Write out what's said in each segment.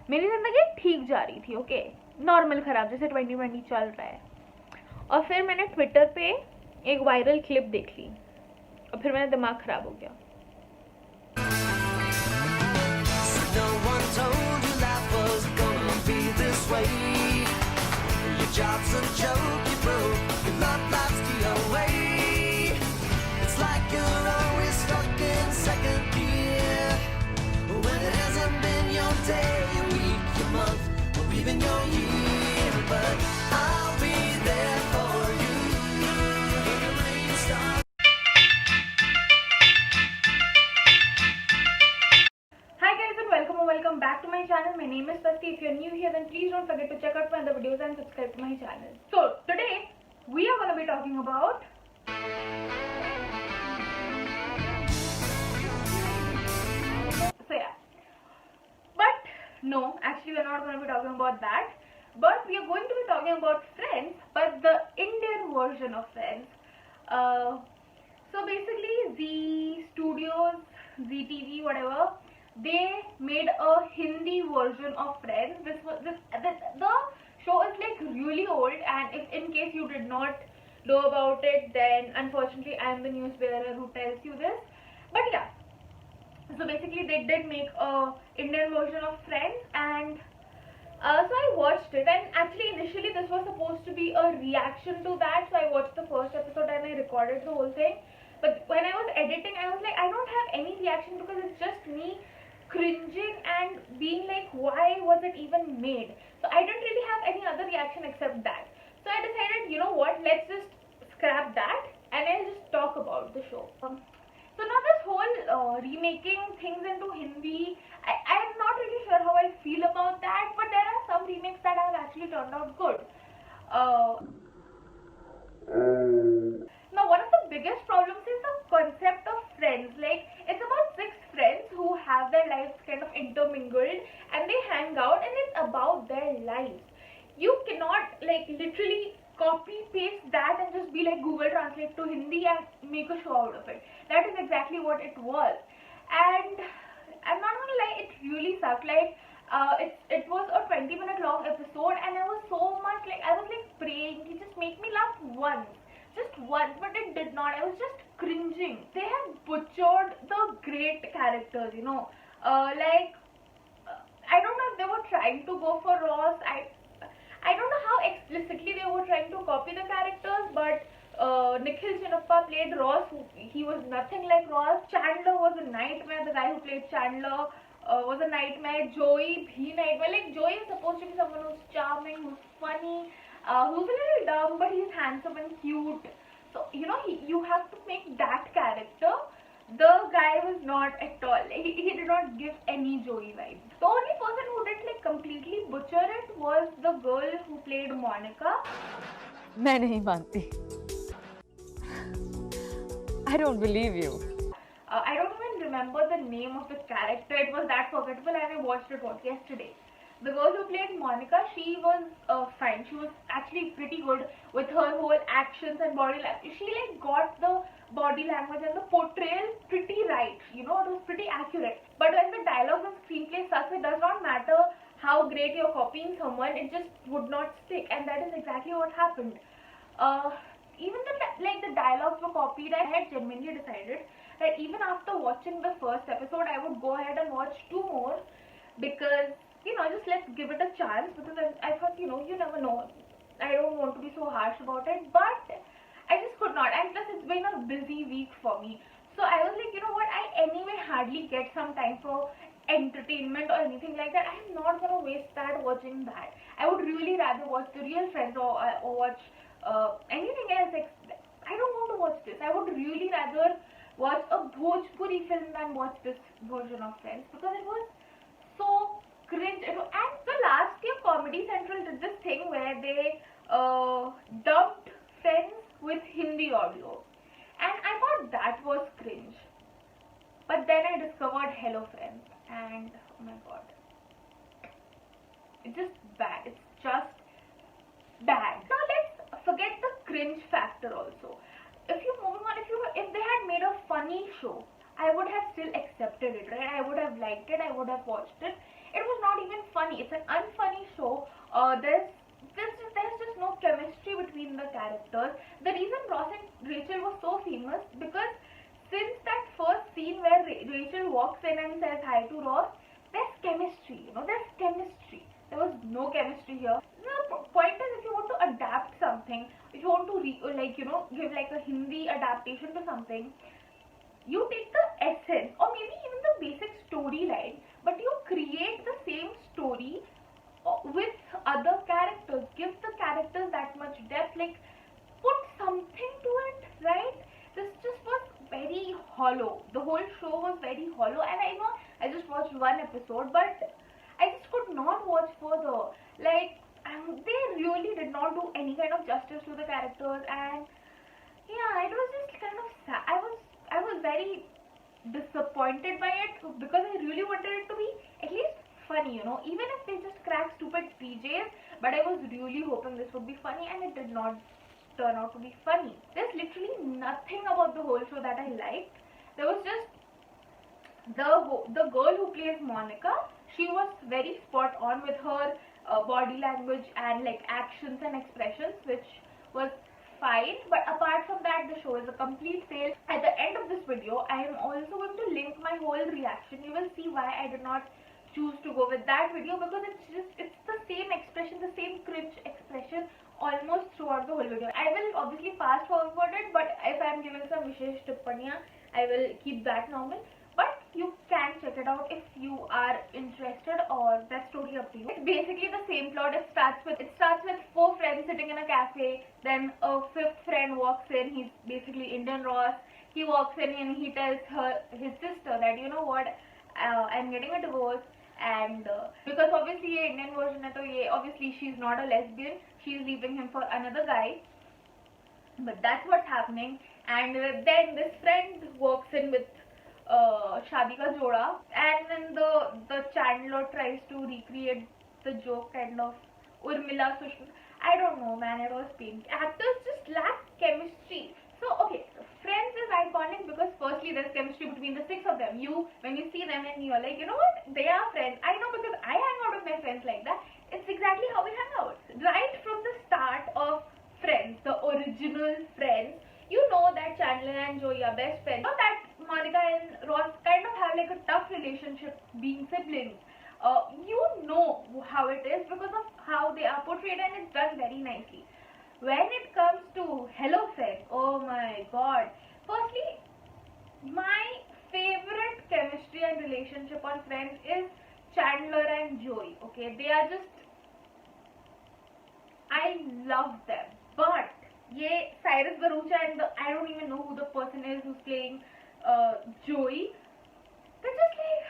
मेरी ज़िंदगी ठीक जा रही थी, ओके, नॉर्मल ख़राब जैसे 2020 चल रहा है। और फिर मैंने ट्विटर पे एक वायरल क्लिप देख ली और फिर मेरा दिमाग ख़राब हो गया। Welcome back to my channel. My name is Swasti. If you're new here, then please don't forget to check out my other videos and subscribe to my channel. So today we are going to be talking about but no, actually we're not going to be talking about that, but we are going to be talking about Friends, but the Indian version of Friends. So basically Z Studios, ZTV, whatever, they made a Hindi version of Friends. The show is like really old, and if in case you did not know about it, then unfortunately I am the news bearer who tells you this. But yeah, so basically they did make a Indian version of Friends, and so I watched it, and actually initially this was supposed to be a reaction to that, so I watched the first episode and I recorded the whole thing. But when I was editing, I was like, I don't have any reaction because it's just me cringing and being like, why was it even made? So I didn't really have any other reaction except that. So I decided, you know what, let's just scrap that and I'll just talk about the show. So now this whole remaking things into Hindi, I'm not really sure how I feel about that, but there are some remakes that have actually turned out good. Now one of the biggest problems is the concept of friends. Like, it's about 6 friends who have their lives kind of intermingled and they hang out and it's about their lives. You cannot like literally copy paste that and just be like Google Translate to Hindi and make a show out of it. That is exactly what it was, and I'm not gonna lie, it really sucked. Like it was a 20-minute long episode and I was so much like, I was like praying he just make me laugh once, just once, but it did not. I was just cringing. They have butchered the great characters, you know, I don't know if they were trying to go for Ross. I don't know how explicitly they were trying to copy the characters, but Nikhil Chinappa played Ross. He was nothing like Ross. Chandler was a nightmare. The guy who played Chandler was a nightmare. Joey, bhi nightmare. Like, Joey is supposed to be someone who's charming, who's funny, who's a little dumb, but he's handsome and cute. So, you know, you have to make that character. The guy was not at all, he did not give any Joey vibes. The only person who did like completely butcher it was the girl who played Monica. मैं नहीं मानती. I don't believe you. I don't even remember the name of the character. It was that forgettable and I watched it yesterday. The girl who played Monica, she was fine. She was actually pretty good with her whole actions and body language. She like got the body language and the portrayal pretty right. You know, it was pretty accurate. But when the dialogue and screenplay sucks, it does not matter how great you're copying someone. It just would not stick, and that is exactly what happened. Even the dialogues were copied. I had genuinely decided that even after watching the first episode, I would go ahead and watch 2 more because, you know, just let's give it a chance, because I thought, you know, you never know. I don't want to be so harsh about it, but I just could not, and plus it's been a busy week for me. So I was like, you know what, I anyway hardly get some time for entertainment or anything like that. I'm not gonna waste that watching that. I would really rather watch The Real Friends or watch anything else. I don't want to watch this. I would really rather watch a Bhojpuri film than watch this version of Friends, because it was so cringe. And the last year Comedy Central did this thing where they dubbed Friends with Hindi audio, and I thought that was cringe. But then I discovered Hello Friends, and oh my god, it's just bad. It's just bad. Now let's forget the cringe factor also. If they had made a funny show, I would have still accepted it, right? I would have liked it, I would have watched it. It was not even funny. funny. It's an unfunny show. There's just no chemistry between the characters. The reason Ross and Rachel was so famous because since that first scene where Rachel walks in and says hi to Ross, there's chemistry. There's chemistry. There was no chemistry here. The point is, if you want to adapt something, if you want to give like a Hindi adaptation to something, you take the essence or maybe even the basic storyline, but you create the same story with other characters. Give the characters that much depth, like put something to it, right? This just was very hollow. The whole show was very hollow, and I know I just watched one episode, but I just could not watch further. Like, they really did not do any kind of justice to the characters, and yeah, it was just kind of sad. I was very disappointed by it because I really wanted it to be at least funny, even if they just crack stupid PJs. But I was really hoping this would be funny, and it did not turn out to be funny. There's literally nothing about the whole show that I liked. There was just the girl who plays Monica. She was very spot on with her body language and like actions and expressions, which was fine. But apart from that, the show is a complete fail. At the end of this video, I am also going to link my whole reaction. You will see why I did not choose to go with that video, because it's the same expression, the same cringe expression almost throughout the whole video. I will obviously fast forward it, but if I am giving some vishesh tippaniya, I will keep that normal. But you can check it out if you are interested, or that's totally up to you. It's basically the same plot. It starts with 4 friends sitting in a cafe. Then a 5th friend walks in. He's basically Indian Ross. He walks in and he tells his sister that, you know what, I'm getting a divorce. And because obviously Indian version hai, obviously she's not a lesbian. She's leaving him for another guy. But that's what's happening. And then this friend walks in with Shadi Ka Joda, and then the Chandler tries to recreate the joke, kind of Urmila Sushma. I don't know, man, it was painful. Actors just lack chemistry. So okay, Friends is iconic because firstly there's chemistry between the 6 of them. When you see them and you're like, you know what, they are friends. I know, because I hang out with my friends like that. It's exactly how we hang out. Right from the start of Friends, the original Friends, you know that Chandler and Joey are best friends. You know that Monica and Ross kind of have like a tough relationship being siblings. You know how it is because of how they are portrayed, and it's done very nicely. When it comes to Hello Friends, oh my god. Firstly, my favorite chemistry and relationship on Friends is Chandler and Joey. Okay, they are just, I love them. But Cyrus Garucha and I don't even know who the person is who's playing Joey. They're just like,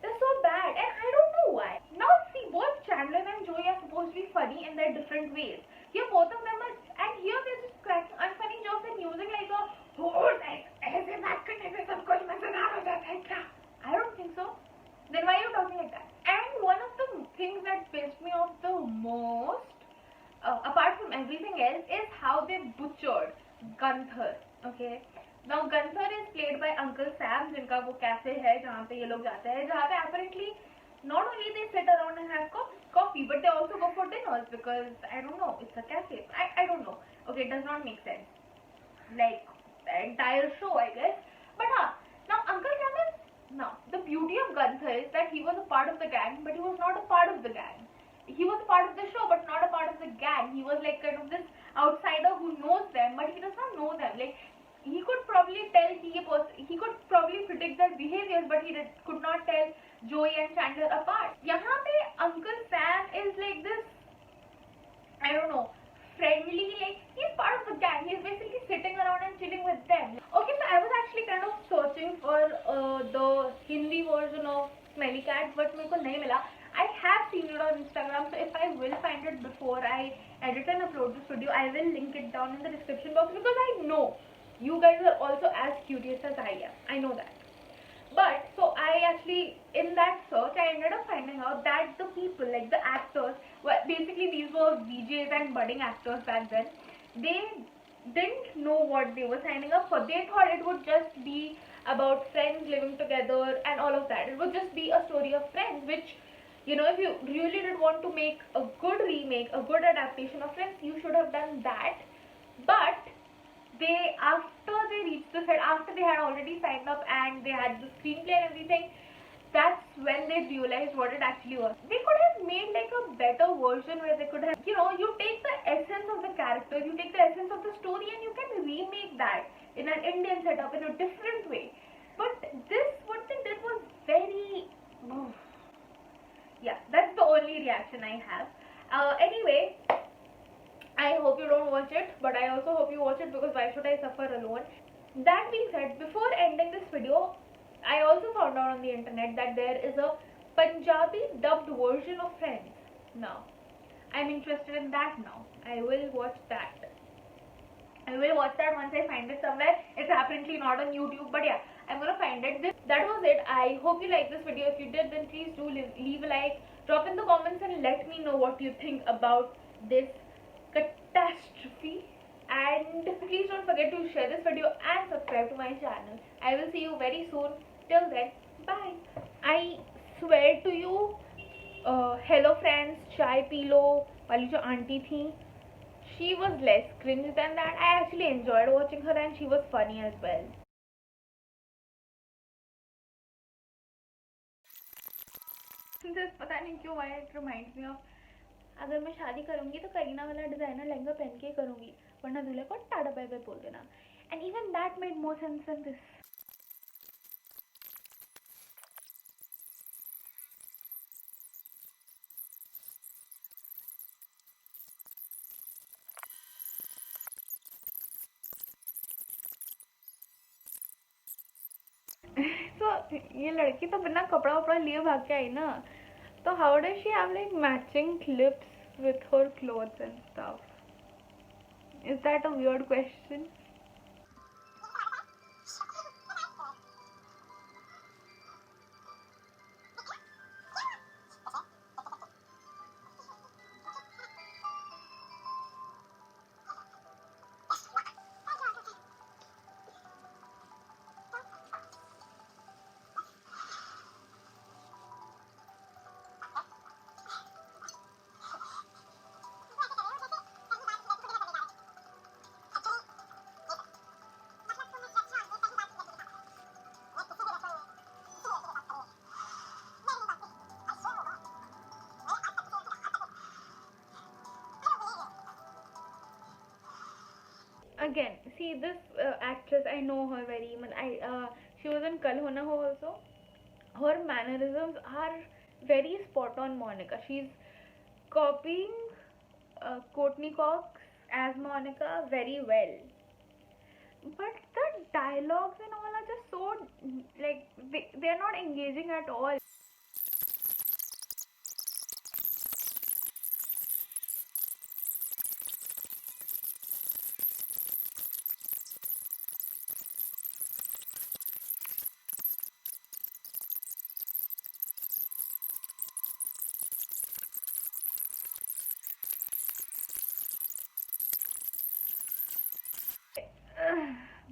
they're so bad, and I don't know why. Now see, both Chandler and Joey are supposed to be funny in their different ways. Here both of them are, and here they're just cracking unfunny jokes and using like a I don't think so. Then why are you talking like that? And one of the things that pissed me off the most, apart from everything else, is how they butchered Gunther. Okay, now Gunther is played by Uncle Sam, जिनका वो cafe है जहाँ पे ये लोग जाते हैं, जहाँ पे apparently not only they sit around and have coffee, but they also go for dinners, because I don't know, it's a cafe. I don't know. Okay, it does not make sense. Like the entire show, I guess. But now Uncle Sam is, now the beauty of Gunther is that he was a part of the gang, but he was not a part of the gang. He was a part of the show, but not a part of the gang. He was like kind of this outsider who knows them, but he does not know them. Like, he could probably tell he could probably predict their behaviors, but he could not tell Joey and Chandler apart. यहाँ पे Uncle Sam is like this, I don't know, friendly, like he's part of the gang. He's basically sitting around and chilling with them. Okay, so I was actually kind of searching for the Hindi version of Smelly Cat, but मेरे को नहीं मिला. I have seen it on Instagram, so if I will find it before I edit and upload this video, I will link it down in the description box, because I know you guys are also as curious as I am. I know that. But so I actually, in that search, I ended up finding out that the people, like the actors, well, basically these were VJs and budding actors back then. They didn't know what they were signing up for. They thought it would just be about friends living together and all of that. It would just be a story of friends, which You know, if you really did want to make a good remake, a good adaptation of Friends, you should have done that. But they, after they reached the set, after they had already signed up and they had the screenplay and everything, that's when they realized what it actually was. They could have made like a better version where they could have, you know, you take the essence of the characters, you take the essence of the story, and you can remake that in an Indian setup in a different way. But this, what they did was very, yeah, that's the only reaction I have. Anyway, I hope you don't watch it, but I also hope you watch it, because why should I suffer alone? That being said, before ending this video, I also found out on the internet that there is a Punjabi dubbed version of Friends now. I'm interested in that now. I will watch that. I will watch that once I find it somewhere. It's apparently not on YouTube, but yeah, I'm gonna find it. That was it. I hope you liked this video. If you did, then please do leave a like, drop in the comments, and let me know what you think about this catastrophe. And please don't forget to share this video and subscribe to my channel. I will see you very soon. Till then, bye. I swear to you, hello friends, chai pee lo वाली जो aunty थी, she was less cringe than that. I actually enjoyed watching her and she was funny as well. This पता नहीं क्यों, why it reminds me of, अगर मैं शादी करूंगी तो करीना वाला डिजाइनर लहंगा पहन के करूंगी, वरना दूल्हे को टाटा बाय बाय बोल देना. And even that made more sense than this. So ये लड़की तो बिना कपड़ा वपड़ा लिए भाग के आई ना, तो how does she have like matching clips with her clothes and stuff? Is that a weird question? Again, see this actress, I know her very much. She was in Kal Ho Na Ho also. Her mannerisms are very spot on Monica. She's copying Courtney Cox as Monica very well. But the dialogues and all are just so, like, they're not engaging at all.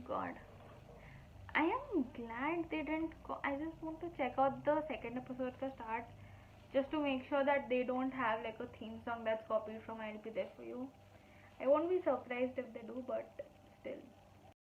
God, I am glad they didn't I just want to check out the second episode ka start, just to make sure that they don't have like a theme song that's copied from I'll Be There For You. I won't be surprised if they do, but still.